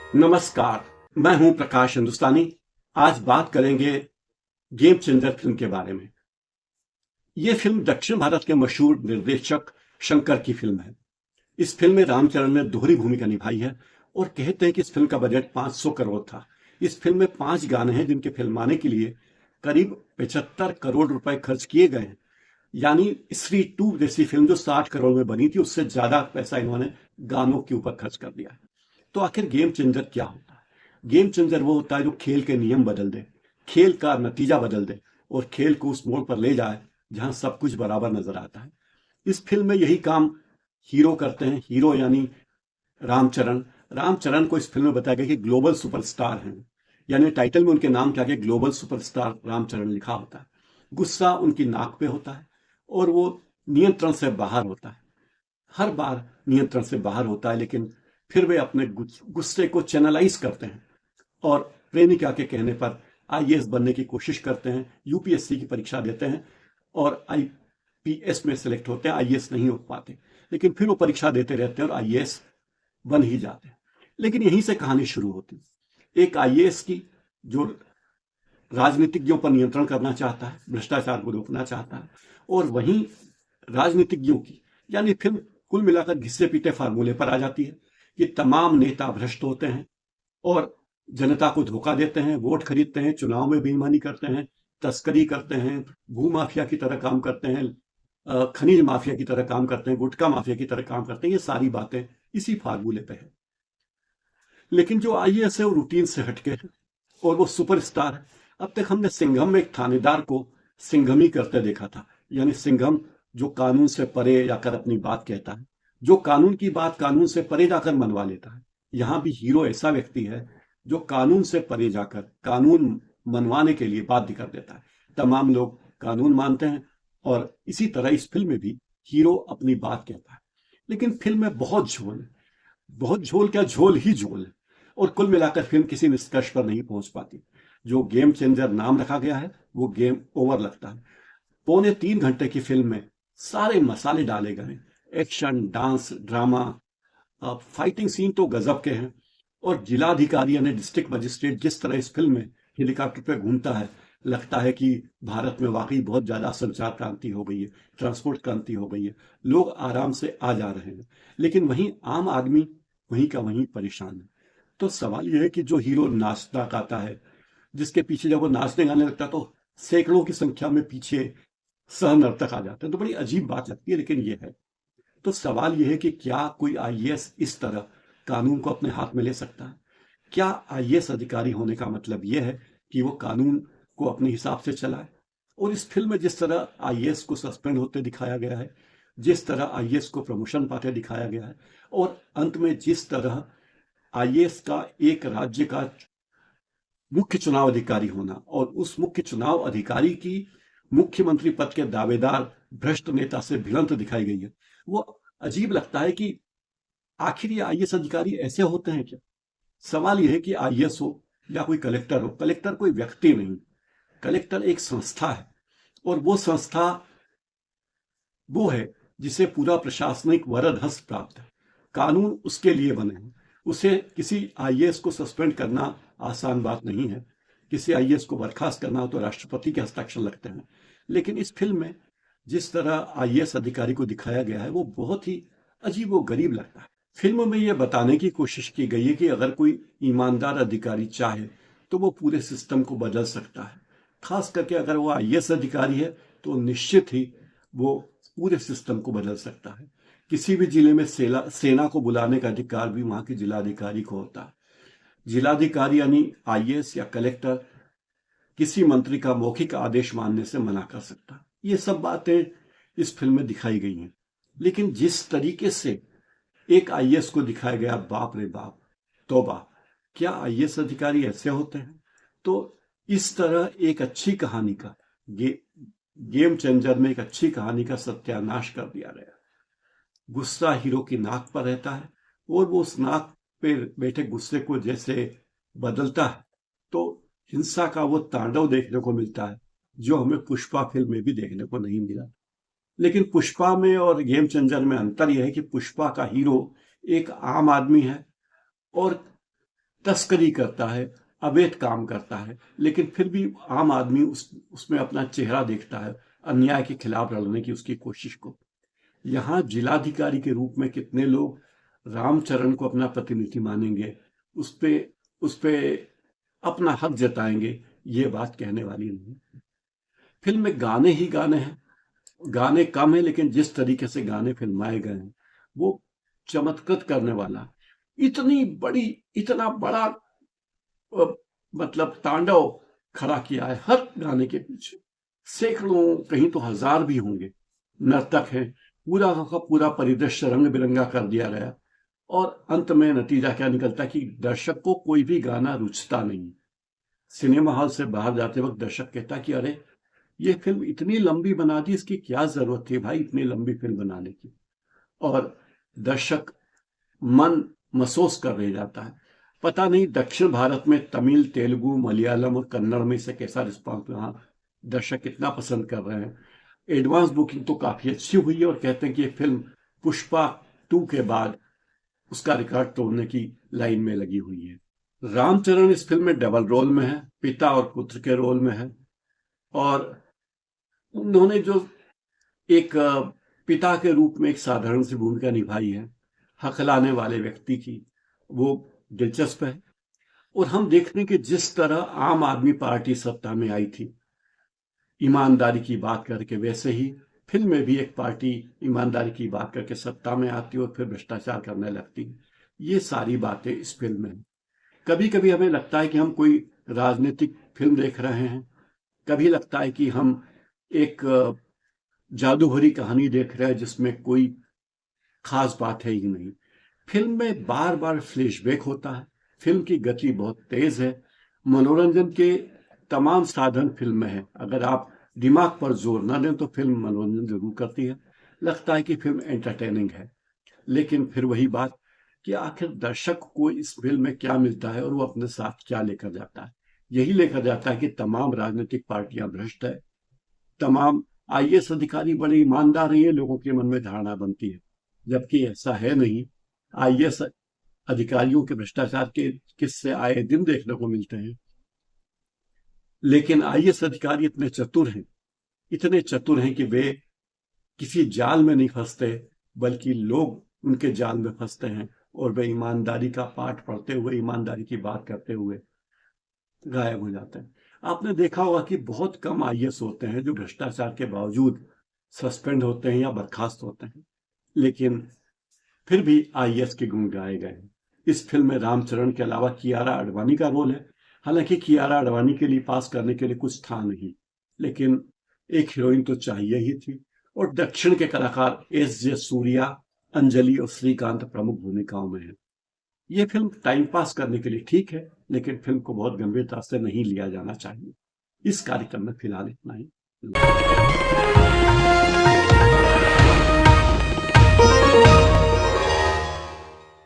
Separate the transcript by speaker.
Speaker 1: नमस्कार, मैं हूं प्रकाश हिंदुस्तानी। आज बात करेंगे गेम चेंजर फिल्म के बारे में। यह फिल्म दक्षिण भारत के मशहूर निर्देशक शंकर की फिल्म है। इस फिल्म में रामचरण ने दोहरी भूमिका निभाई है और कहते हैं कि इस फिल्म का बजट 500 करोड़ था। इस फिल्म में 5 गाने हैं जिनके फिल्माने के लिए करीब 75 करोड़ रुपए खर्च किए गए हैं। यानी स्त्री 2 जैसी फिल्म जो 60 करोड़ में बनी थी, उससे ज्यादा पैसा इन्होंने गानों के ऊपर खर्च कर दिया है। तो आखिर गेम चेंजर क्या होता है? गेम चेंजर वो होता है जो खेल के नियम बदल दे, खेल का नतीजा बदल दे और खेल को उस मोड़ पर ले जाए जहां सब कुछ बराबर नजर आता है। इस फिल्म में यही काम हीरो करते हैं। हीरो यानी रामचरण। रामचरण को इस फिल्म में बताया गया कि ग्लोबल सुपरस्टार हैं, यानी टाइटल में उनके नाम के आगे ग्लोबल सुपरस्टार रामचरण लिखा होता है। गुस्सा उनकी नाक पे होता है और वो नियंत्रण से बाहर होता है। हर बार नियंत्रण से बाहर होता है, लेकिन फिर वे अपने गुस्से को चैनलाइज करते हैं और प्रेमिका के कहने पर आईएएस बनने की कोशिश करते हैं, यूपीएससी की परीक्षा देते हैं और आईपीएस में सेलेक्ट होते हैं, आईएएस नहीं हो पाते। लेकिन फिर वो परीक्षा देते रहते हैं और आईएएस बन ही जाते हैं। लेकिन यहीं से कहानी शुरू होती है। एक आईएएस की जो राजनीतिज्ञों पर नियंत्रण करना चाहता है, भ्रष्टाचार को रोकना चाहता है, और वहीं राजनीतिज्ञों की, यानी फिल्म कुल मिलाकर घिसे पीटे फार्मूले पर आ जाती है कि तमाम नेता भ्रष्ट होते हैं और जनता को धोखा देते हैं, वोट खरीदते हैं, चुनाव में बेईमानी करते हैं, तस्करी करते हैं, भू माफिया की तरह काम करते हैं, खनिज माफिया की तरह काम करते हैं, गुटखा माफिया की तरह काम करते हैं। ये सारी बातें इसी फार्मूले पे है। लेकिन जो आईएएस है वो रूटीन से हटके है और वो सुपरस्टार है। अब तक हमने सिंघम में एक थानेदार को सिंघमी करते देखा था, यानी सिंघम जो कानून से परे जाकर अपनी बात कहता है, जो कानून की बात कानून से परे जाकर मनवा लेता है। यहां भी हीरो ऐसा व्यक्ति है जो कानून से परे जाकर कानून मनवाने के लिए बाध्य कर देता है। तमाम लोग कानून मानते हैं और इसी तरह इस फिल्म में भी हीरो अपनी बात कहता है। लेकिन फिल्म में बहुत झोल है, बहुत झोल क्या, झोल ही झोल है। और कुल मिलाकर फिल्म किसी निष्कर्ष पर नहीं पहुंच पाती। जो गेम चेंजर नाम रखा गया है वो गेम ओवर लगता है। 2.25 घंटे की फिल्म में सारे मसाले डाले गए हैं। Action, dance, drama, fighting scene तो गजब के हैं। और जिलाधिकारी यानी डिस्ट्रिक्ट मजिस्ट्रेट जिस तरह इस फिल्म में हेलीकॉप्टर पे घूमता है, लगता है कि भारत में वाकई बहुत ज्यादा संचार क्रांति हो गई है, ट्रांसपोर्ट क्रांति हो गई है, लोग आराम से आ जा रहे हैं। लेकिन वहीं आम आदमी वहीं का वहीं परेशान है। तो सवाल यह है कि जो हीरो नाचता गाता है, जिसके पीछे जब वो नाचने गाने लगता है तो सैकड़ों की संख्या में पीछे सह नर्तक आ जाते हैं, तो बड़ी अजीब बात लगती है। लेकिन ये है। तो सवाल यह है कि क्या कोई आईएएस इस तरह कानून को अपने हाथ में ले सकता है? क्या आईएएस अधिकारी होने का मतलब यह है कि वो कानून को अपने हिसाब से चलाए? और इस फिल्म में जिस तरह आईएएस को सस्पेंड होते दिखाया गया है, जिस तरह आईएएस को प्रमोशन पाते दिखाया गया है, और अंत में जिस तरह आईएएस का एक राज्य का मुख्य चुनाव अधिकारी होना और उस मुख्य चुनाव अधिकारी की मुख्यमंत्री पद के दावेदार भ्रष्ट नेता से भिड़ंत दिखाई गई है, वो अजीब लगता है कि आखिर ये आईएएस अधिकारी ऐसे होते हैं क्या? सवाल यह है कि आईएएस हो या कोई कलेक्टर हो, कलेक्टर कोई व्यक्ति नहीं, कलेक्टर एक संस्था है। और वो संस्था वो है जिसे पूरा प्रशासनिक वरद हस्त प्राप्त है। कानून उसके लिए बने हैं। उसे किसी आईएएस को सस्पेंड करना आसान बात नहीं है। किसी आईएएस को बर्खास्त करना हो तो राष्ट्रपति के हस्ताक्षर लगते हैं। लेकिन इस फिल्म में जिस तरह आईएएस अधिकारी को दिखाया गया है वो बहुत ही अजीब व गरीब लगता है। फिल्म में यह बताने की कोशिश की गई है कि अगर कोई ईमानदार अधिकारी चाहे तो वो पूरे सिस्टम को बदल सकता है। खास करके अगर वो आईएएस अधिकारी है तो निश्चित ही वो पूरे सिस्टम को बदल सकता है। किसी भी जिले में सेना को बुलाने का अधिकार भी वहां के जिलाधिकारी को होता है। जिलाधिकारी यानी आईएएस या कलेक्टर किसी मंत्री का मौखिक आदेश मानने से मना कर सकता है। ये सब बातें इस फिल्म में दिखाई गई हैं। लेकिन जिस तरीके से एक आईएएस को दिखाया गया, बाप रे बाप, तौबा, क्या आईएएस अधिकारी ऐसे होते हैं? तो इस तरह एक अच्छी कहानी का गेम चेंजर में एक अच्छी कहानी का सत्यानाश कर दिया गया। गुस्सा हीरो की नाक पर रहता है और वो उस नाक पे बैठे गुस्से को जैसे बदलता है तो हिंसा का वो तांडव देखने को मिलता है जो हमें पुष्पा फिल्म में भी देखने को नहीं मिला। लेकिन पुष्पा में और गेम चेंजर में अंतर यह है कि पुष्पा का हीरो एक आम आदमी है और तस्करी करता है, अवैध काम करता है, लेकिन फिर भी आम आदमी उसमें अपना चेहरा देखता है, अन्याय के खिलाफ लड़ने की उसकी कोशिश को। यहाँ जिलाधिकारी के रूप में कितने लोग रामचरण को अपना प्रतिनिधि मानेंगे, उस पे अपना हक जताएंगे, ये बात कहने वाली नहीं। फिल्म में गाने ही गाने हैं, गाने कम है, लेकिन जिस तरीके से गाने फिल्माए गए हैं वो चमत्कृत करने वाला। इतना बड़ा मतलब तांडव खड़ा किया है हर गाने के पीछे, सैकड़ों कहीं तो हजार भी होंगे नर्तक हैं, पूरा का पूरा परिदृश्य रंग बिरंगा कर दिया गया। और अंत में नतीजा क्या निकलता कि दर्शक को कोई भी गाना रुचता नहीं। सिनेमा हॉल से बाहर जाते वक्त दर्शक कहता कि अरे ये फिल्म इतनी लंबी बना दी, इसकी क्या जरूरत थी भाई इतनी लंबी फिल्म बनाने की। और दर्शक मन महसूस कर रह जाता है। पता नहीं दक्षिण भारत में तमिल, तेलुगु, मलयालम और कन्नड़ में से कैसा रिस्पॉन्स रहा, दर्शक कितना पसंद कर रहे हैं। एडवांस बुकिंग तो काफी अच्छी हुई है और कहते हैं कि ये फिल्म पुष्पा 2 के बाद उसका रिकॉर्ड तोड़ने की लाइन में लगी हुई है। रामचरण इस फिल्म में डबल रोल में है, पिता और पुत्र के रोल में है। और उन्होंने जो एक पिता के रूप में एक साधारण सी भूमिका निभाई है, हकलाने वाले व्यक्ति की, वो दिलचस्प है। और हम देखने के जिस तरह आम आदमी पार्टी सत्ता में आई थी ईमानदारी की बात करके, वैसे ही फिल्म में भी एक पार्टी ईमानदारी की बात करके सत्ता में आती और फिर भ्रष्टाचार करने लगती। ये सारी बातें इस फिल्म में। कभी कभी हमें लगता है कि हम कोई राजनीतिक फिल्म देख रहे हैं, कभी लगता है कि हम एक जादू भरी कहानी देख रहे हैं जिसमें कोई खास बात है ही नहीं। फिल्म में बार बार फ्लैशबैक होता है, फिल्म की गति बहुत तेज है, मनोरंजन के तमाम साधन फिल्म में है। अगर आप दिमाग पर जोर न दें तो फिल्म मनोरंजन जरूर करती है, लगता है कि फिल्म एंटरटेनिंग है। लेकिन फिर वही बात कि आखिर दर्शक को इस फिल्म में क्या मिलता है और वो अपने साथ क्या लेकर जाता है। यही लेकर जाता है कि तमाम राजनीतिक पार्टियां भ्रष्ट है, तमाम आईएएस अधिकारी बड़े ईमानदार हैं, ये लोगों के मन में धारणा बनती है, जबकि ऐसा है नहीं। आईएएस अधिकारियों के भ्रष्टाचार के किस्से आए दिन देखने को मिलते हैं, लेकिन आईएएस अधिकारी इतने चतुर हैं कि वे किसी जाल में नहीं फंसते, बल्कि लोग उनके जाल में फंसते हैं और वे ईमानदारी का पाठ पढ़ते हुए, ईमानदारी की बात करते हुए गायब हो जाते हैं। आपने देखा होगा कि बहुत कम आईएएस होते हैं जो भ्रष्टाचार के बावजूद सस्पेंड होते हैं या बर्खास्त होते हैं, लेकिन फिर भी आईएएस के गुण गाए गए हैं। इस फिल्म में रामचरण के अलावा कियारा आडवाणी का रोल है। हालांकि कियारा आडवाणी के लिए पास करने के लिए कुछ था नहीं, लेकिन एक हीरोइन तो चाहिए ही थी। और दक्षिण के कलाकार एस.जे. सूर्या, अंजलि और श्रीकांत प्रमुख भूमिकाओं में है। ये फिल्म टाइम पास करने के लिए ठीक है, लेकिन फिल्म को बहुत गंभीरता से नहीं लिया जाना चाहिए। इस कार्यक्रम में फिलहाल इतना ही।